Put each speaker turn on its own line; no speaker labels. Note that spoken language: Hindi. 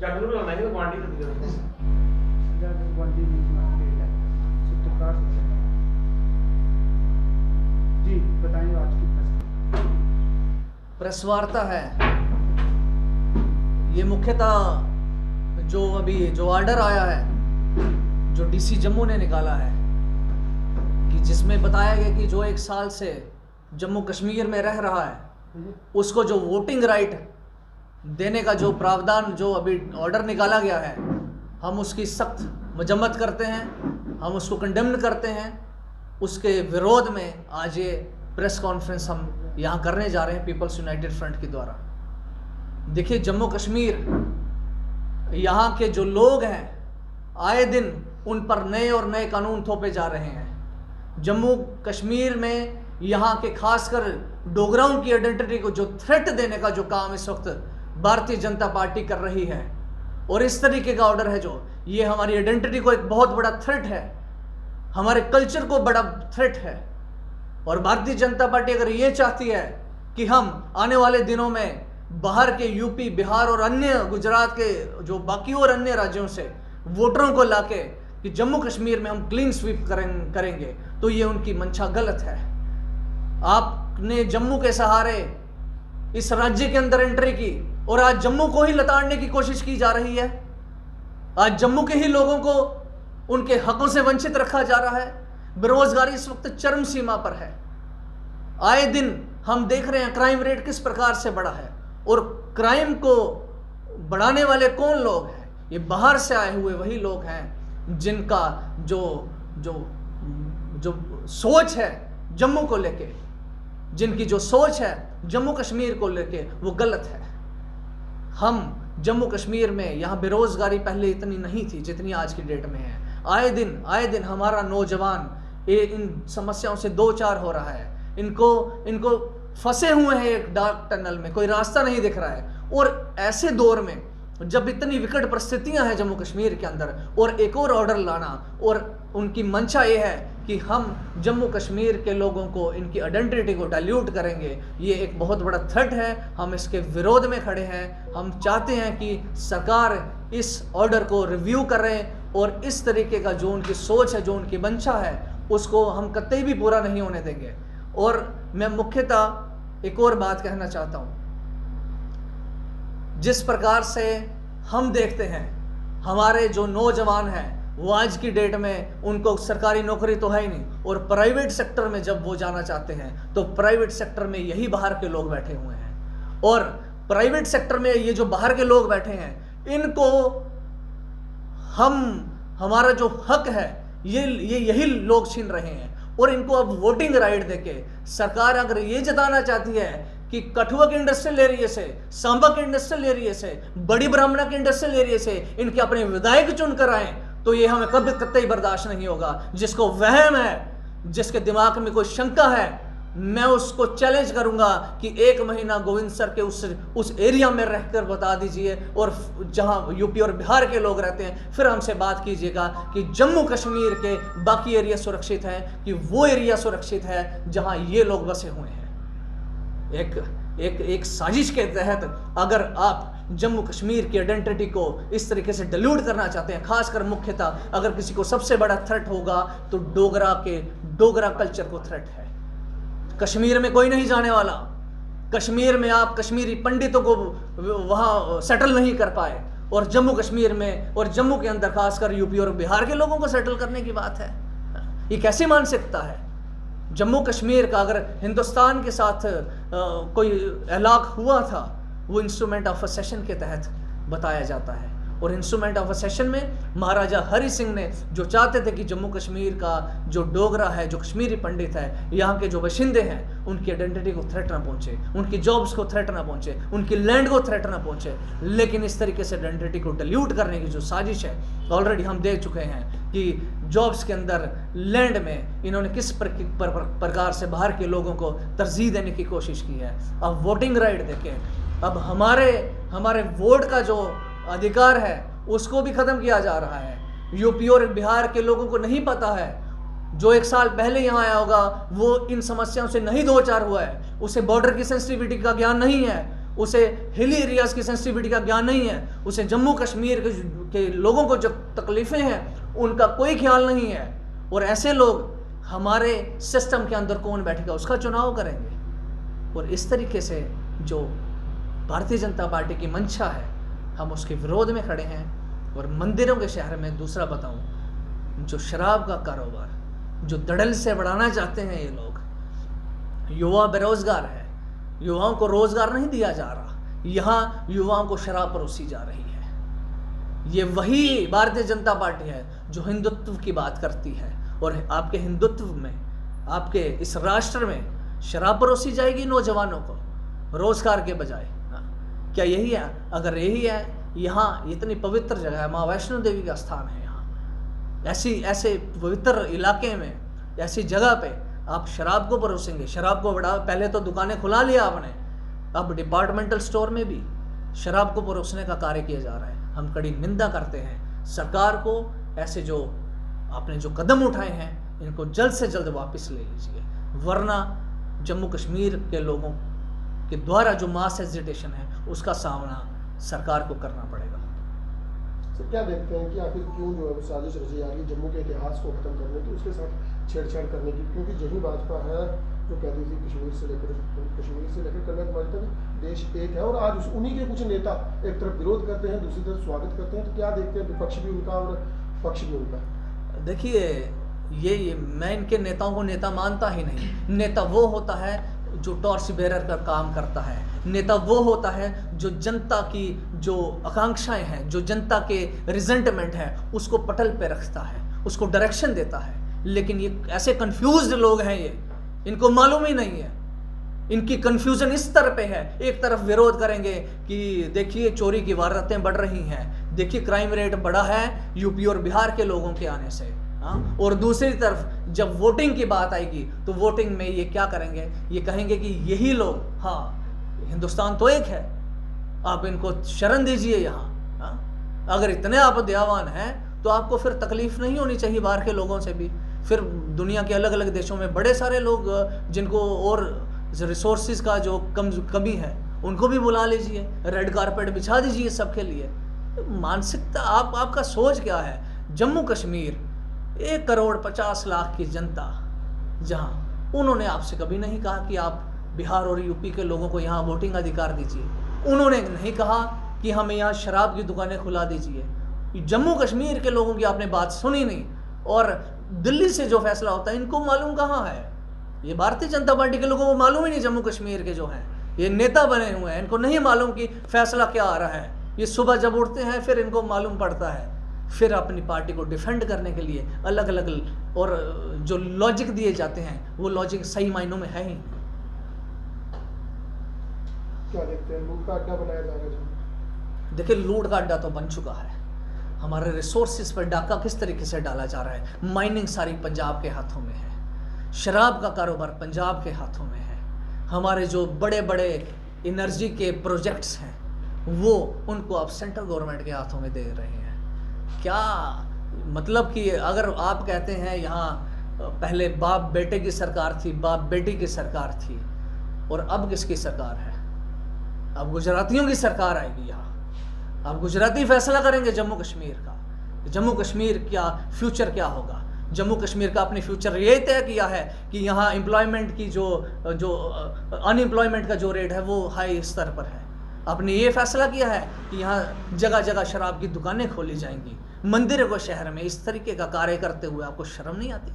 ਜੱਟ ਨੂੰ ਬੁਲਾਉਣਾ ਹੈ ਗਵਾਂਢੀ ਨੂੰ ਦਿਓ
जब गुआंढी में मार्केट है चित्रकार जी बताइए आज की
प्रेस वार्ता है। ये मुख्यतः जो अभी जो ऑर्डर आया है जो डीसी जम्मू ने निकाला है कि जिसमें बताया गया कि जो 1 साल से जम्मू कश्मीर में रह रहा है उसको जो वोटिंग राइट देने का जो प्रावधान जो अभी ऑर्डर निकाला गया है, हम उसकी सख्त मजम्मत करते हैं, हम उसको कंडेम्न करते हैं। उसके विरोध में आज ये प्रेस कॉन्फ्रेंस हम यहाँ करने जा रहे हैं पीपल्स यूनाइटेड फ्रंट के द्वारा। देखिए, जम्मू कश्मीर यहाँ के जो लोग हैं आए दिन उन पर नए और नए कानून थोपे जा रहे हैं। जम्मू कश्मीर में यहाँ के खासकर डोगराओं की आइडेंटिटी को जो थ्रेट देने का जो काम इस वक्त भारतीय जनता पार्टी कर रही है और इस तरीके का ऑर्डर है जो ये हमारी आइडेंटिटी को एक बहुत बड़ा थ्रेट है, हमारे कल्चर को बड़ा थ्रेट है। और भारतीय जनता पार्टी अगर ये चाहती है कि हम आने वाले दिनों में बाहर के यूपी, बिहार और अन्य गुजरात के जो बाकी और अन्य राज्यों से वोटरों को लाके कि जम्मू कश्मीर में हम क्लीन स्वीप करेंगे, तो ये उनकी मंशा गलत है। आपने जम्मू के सहारे इस राज्य के अंदर एंट्री की और आज जम्मू को ही लताड़ने की कोशिश की जा रही है। आज जम्मू के ही लोगों को उनके हकों से वंचित रखा जा रहा है। बेरोजगारी इस वक्त चरम सीमा पर है। आए दिन हम देख रहे हैं क्राइम रेट किस प्रकार से बढ़ा है और क्राइम को बढ़ाने वाले कौन लोग हैं? ये बाहर से आए हुए वही लोग हैं जिनका जो जो जो सोच है जम्मू को लेके, जिनकी जो सोच है जम्मू कश्मीर को लेके वो गलत है। हम जम्मू कश्मीर में यहाँ बेरोजगारी पहले इतनी नहीं थी जितनी आज की डेट में है। आए दिन हमारा नौजवान इन समस्याओं से दो चार हो रहा है। इनको फंसे हुए हैं एक डार्क टनल में, कोई रास्ता नहीं दिख रहा है। और ऐसे दौर में जब इतनी विकट परिस्थितियां हैं जम्मू कश्मीर के अंदर और एक और ऑर्डर लाना और उनकी मंशा ये है कि हम जम्मू कश्मीर के लोगों को इनकी आइडेंटिटी को डाइल्यूट करेंगे, ये एक बहुत बड़ा थ्रेट है। हम इसके विरोध में खड़े हैं। हम चाहते हैं कि सरकार इस ऑर्डर को रिव्यू करें और इस तरीके का जो उनकी सोच है, जो उनकी मंशा है, उसको हम कतई भी पूरा नहीं होने देंगे। और मैं मुख्यतः एक और बात कहना चाहता हूँ, जिस प्रकार से हम देखते हैं हमारे जो नौजवान हैं वो आज की डेट में उनको सरकारी नौकरी तो है ही नहीं और प्राइवेट सेक्टर में जब वो जाना चाहते हैं तो प्राइवेट सेक्टर में यही बाहर के लोग बैठे हुए हैं। और प्राइवेट सेक्टर में ये जो बाहर के लोग बैठे हैं इनको हमारा जो हक है ये यही लोग छीन रहे हैं। और इनको अब वोटिंग राइट देके सरकार अगर ये जताना चाहती है कि कठुआ के इंडस्ट्रियल एरिया से, सांबा के इंडस्ट्रियल एरिया से, बड़ी ब्राह्मणा के इंडस्ट्रियल एरिया से इनके अपने विधायक चुन कर आए, तो ये हमें कभी कतई बर्दाश्त नहीं होगा। जिसको वहम है, जिसके दिमाग में कोई शंका है, मैं उसको चैलेंज करूंगा कि 1 महीना गोविंद सर के उस एरिया में रहकर बता दीजिए और जहां यूपी और बिहार के लोग रहते हैं फिर हमसे बात कीजिएगा कि जम्मू कश्मीर के बाकी एरिया सुरक्षित हैं कि वो एरिया सुरक्षित है जहां ये लोग बसे हुए हैं। एक साजिश के तहत अगर आप जम्मू कश्मीर की आइडेंटिटी को इस तरीके से डिल्यूट करना चाहते हैं, खासकर मुख्यतः अगर किसी को सबसे बड़ा थ्रेट होगा तो डोगरा कल्चर को थ्रेट है। कश्मीर में कोई नहीं जाने वाला। कश्मीर में आप कश्मीरी पंडितों को वहां सेटल नहीं कर पाए और जम्मू कश्मीर में और जम्मू के अंदर खासकर यूपी और बिहार के लोगों को सेटल करने की बात है। ये कैसी मानसिकता है? जम्मू कश्मीर का अगर हिंदुस्तान के साथ कोई इलाक़ हुआ था वो इंस्ट्रूमेंट ऑफ असेशन के तहत बताया जाता है। और इंस्ट्रूमेंट ऑफ असेशन में महाराजा हरि सिंह ने जो चाहते थे कि जम्मू कश्मीर का जो डोगरा है, जो कश्मीरी पंडित है, यहाँ के जो बाशिंदे हैं, उनकी आइडेंटिटी को थ्रेट ना पहुँचे, उनकी जॉब्स को थ्रेट ना पहुँचे, उनकी लैंड को थ्रेट ना पहुँचे। लेकिन इस तरीके से आइडेंटिटी को डिल्यूट करने की जो साजिश है ऑलरेडी हम देख चुके हैं कि जॉब्स के अंदर, लैंड में इन्होंने किस प्रकार से बाहर के लोगों को तरजीह देने की कोशिश की है। अब वोटिंग राइट देखें, अब हमारे वोट का जो अधिकार है उसको भी खत्म किया जा रहा है। यूपी और बिहार के लोगों को नहीं पता है, जो 1 साल पहले यहाँ आया होगा वो इन समस्याओं से नहीं दो चार हुआ है, उसे बॉर्डर की सेंसिटिविटी का ज्ञान नहीं है, उसे हिली एरियाज़ की सेंसिटिविटी का ज्ञान नहीं है, उसे जम्मू कश्मीर के लोगों को जो तकलीफ़ें हैं उनका कोई ख्याल नहीं है। और ऐसे लोग हमारे सिस्टम के अंदर कौन बैठेगा उसका चुनाव करेंगे। और इस तरीके से जो भारतीय जनता पार्टी की मंशा है हम उसके विरोध में खड़े हैं। और मंदिरों के शहर में दूसरा बताऊं, जो शराब का कारोबार जो धड़ल्ल से बढ़ाना चाहते हैं ये लोग, युवा बेरोजगार है, युवाओं को रोजगार नहीं दिया जा रहा, यहाँ युवाओं को शराब परोसी जा रही है। ये वही भारतीय जनता पार्टी है जो हिंदुत्व की बात करती है। और आपके हिंदुत्व में, आपके इस राष्ट्र में शराब परोसी जाएगी नौजवानों को रोजगार के बजाय। क्या यही है? अगर यही है, यहाँ इतनी पवित्र जगह है, माँ वैष्णो देवी का स्थान है, यहाँ ऐसे पवित्र इलाके में, ऐसी जगह पे आप शराब को परोसेंगे, शराब को बढ़ा। पहले तो दुकानें खुला लिया आपने, अब डिपार्टमेंटल स्टोर में भी शराब को परोसने का कार्य किया जा रहा है। हम कड़ी निंदा करते हैं सरकार को। ऐसे जो आपने जो कदम उठाए हैं इनको जल्द से जल्द वापस ले लीजिए, वरना जम्मू कश्मीर के लोगों के द्वारा जो मास एजिटेशन है उसका सामना सरकार को करना पड़ेगा।
तो क्या देखते हैं कि आखिर क्यों जो है साजिश रची जा रही है जम्मू के इतिहास को खत्म करने की, उसके साथ छेड़छाड़ करने की? क्योंकि यही भाजपा है जो कहती थी कश्मीर से लेकर कन्याकुमारी तक देश एक है, और आज उन्हीं के कुछ नेता एक तरफ विरोध करते हैं, दूसरी तरफ स्वागत करते हैं। तो क्या देखते हैं, विपक्ष भी उनका और पक्ष भी उनका?
देखिए, ये मैं इनके नेताओं को नेता मानता ही नहीं। नेता वो होता है जो टॉर्च बेरर का काम करता है, नेता वो होता है जो जनता की जो आकांक्षाएं हैं, जो जनता के रिजेंटमेंट है उसको पटल पे रखता है, उसको डायरेक्शन देता है। लेकिन ये ऐसे कंफ्यूज्ड लोग हैं, ये इनको मालूम ही नहीं है। इनकी कंफ्यूजन इस तरह पे है, एक तरफ विरोध करेंगे कि देखिए चोरी की वारदातें बढ़ रही हैं, देखिए क्राइम रेट बढ़ा है यूपी और बिहार के लोगों के आने से, हाँ। और दूसरी तरफ जब वोटिंग की बात आएगी तो वोटिंग में ये क्या करेंगे, ये कहेंगे कि यही लोग, हाँ हिंदुस्तान तो एक है, आप इनको शरण दीजिए यहाँ, हाँ। अगर इतने आप दयावान हैं तो आपको फिर तकलीफ नहीं होनी चाहिए बाहर के लोगों से भी। फिर दुनिया के अलग अलग देशों में बड़े सारे लोग जिनको और रिसोर्सेज का जो कमी है उनको भी बुला लीजिए, रेड कारपेट बिछा दीजिए सबके लिए। मानसिकता आपका सोच क्या है? जम्मू कश्मीर 1,50,00,000 की जनता, जहां उन्होंने आपसे कभी नहीं कहा कि आप बिहार और यूपी के लोगों को यहाँ वोटिंग अधिकार दीजिए, उन्होंने नहीं कहा कि हमें यहाँ शराब की दुकानें खुला दीजिए। जम्मू कश्मीर के लोगों की आपने बात सुनी नहीं, और दिल्ली से जो फैसला होता है इनको मालूम कहाँ है? ये भारतीय जनता पार्टी के लोगों को मालूम ही नहीं, जम्मू कश्मीर के जो हैं ये नेता बने हुए हैं, इनको नहीं मालूम कि फैसला क्या आ रहा है। ये सुबह जब उठते हैं फिर इनको मालूम पड़ता है, फिर अपनी पार्टी को डिफेंड करने के लिए अलग अलग और जो लॉजिक दिए जाते हैं वो लॉजिक सही मायनों में है ही।
क्या देखते हैं, लूट का अड्डा बनाया जा रहा है?
देखिए, लूट का अड्डा तो बन चुका है। हमारे रिसोर्सेज पर डाका किस तरीके से डाला जा रहा है? माइनिंग सारी पंजाब के हाथों में है, शराब का कारोबार पंजाब के हाथों में है, हमारे जो बड़े बड़े एनर्जी के प्रोजेक्ट्स हैं वो उनको आप सेंट्रल गवर्नमेंट के हाथों में दे रहे हैं। क्या मतलब कि अगर आप कहते हैं यहाँ पहले बाप बेटे की सरकार थी, बाप बेटी की सरकार थी, और अब किसकी सरकार है? अब गुजरातियों की सरकार आएगी यहाँ। अब गुजराती फैसला करेंगे जम्मू कश्मीर का, जम्मू कश्मीर का फ्यूचर क्या होगा। जम्मू कश्मीर का अपने फ्यूचर ये तय किया है कि यहाँ एम्प्लॉयमेंट की जो अनएम्प्लॉयमेंट का जो रेट है वो हाई स्तर पर है। आपने ये फैसला किया है कि यहाँ जगह जगह शराब की दुकानें खोली जाएंगी। मंदिरों को शहर में इस तरीके का कार्य करते हुए आपको शर्म नहीं आती?